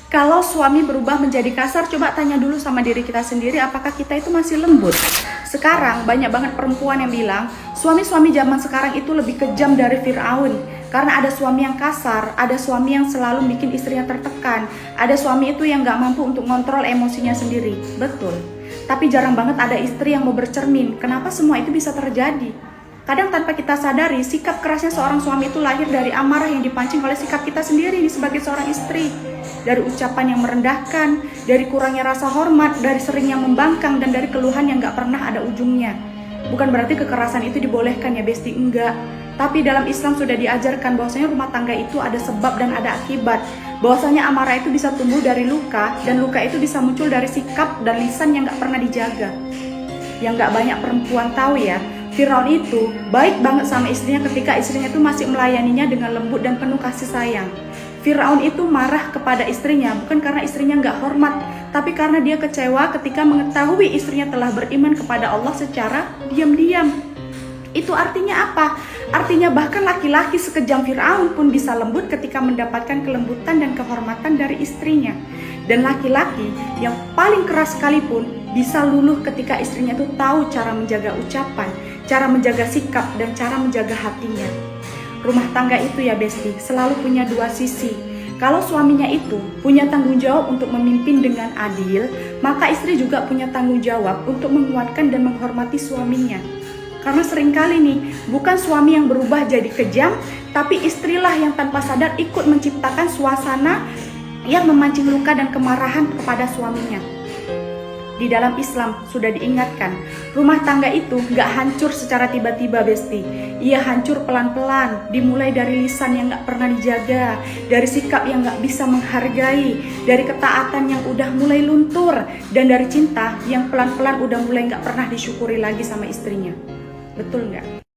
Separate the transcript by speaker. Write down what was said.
Speaker 1: Kalau suami berubah menjadi kasar, coba tanya dulu sama diri kita sendiri, apakah kita itu masih lembut? Sekarang banyak banget perempuan yang bilang, suami-suami zaman sekarang itu lebih kejam dari Fir'aun. Karena ada suami yang kasar, ada suami yang selalu bikin istrinya tertekan, ada suami itu yang gak mampu untuk ngontrol emosinya sendiri. Betul. Tapi jarang banget ada istri yang mau bercermin, kenapa semua itu bisa terjadi? Kadang tanpa kita sadari, sikap kerasnya seorang suami itu lahir dari amarah yang dipancing oleh sikap kita sendiri sebagai seorang istri. Dari ucapan yang merendahkan, dari kurangnya rasa hormat, dari seringnya membangkang, dan dari keluhan yang gak pernah ada ujungnya. Bukan berarti kekerasan itu dibolehkan ya besti, enggak. Tapi dalam Islam sudah diajarkan bahwasanya rumah tangga itu ada sebab dan ada akibat. Bahwasanya amarah itu bisa tumbuh dari luka, dan luka itu bisa muncul dari sikap dan lisan yang gak pernah dijaga. Yang gak banyak perempuan tahu ya, Firaun itu baik banget sama istrinya ketika istrinya itu masih melayaninya dengan lembut dan penuh kasih sayang. Firaun itu marah kepada istrinya bukan karena istrinya nggak hormat, tapi karena dia kecewa ketika mengetahui istrinya telah beriman kepada Allah secara diam-diam. Itu artinya apa? Artinya bahkan laki-laki sekejam Firaun pun bisa lembut ketika mendapatkan kelembutan dan kehormatan dari istrinya. Dan laki-laki yang paling keras sekalipun bisa luluh ketika istrinya itu tahu cara menjaga ucapan, cara menjaga sikap, dan cara menjaga hatinya. Rumah tangga itu ya besti, selalu punya dua sisi. Kalau suaminya itu punya tanggung jawab untuk memimpin dengan adil, maka istri juga punya tanggung jawab untuk menguatkan dan menghormati suaminya. Karena seringkali nih, bukan suami yang berubah jadi kejam, tapi istrilah yang tanpa sadar ikut menciptakan suasana yang memancing luka dan kemarahan kepada suaminya. Di dalam Islam sudah diingatkan, rumah tangga itu gak hancur secara tiba-tiba besti. Ia hancur pelan-pelan, dimulai dari lisan yang gak pernah dijaga, dari sikap yang gak bisa menghargai, dari ketaatan yang udah mulai luntur, dan dari cinta yang pelan-pelan udah mulai gak pernah disyukuri lagi sama istrinya. Betul gak?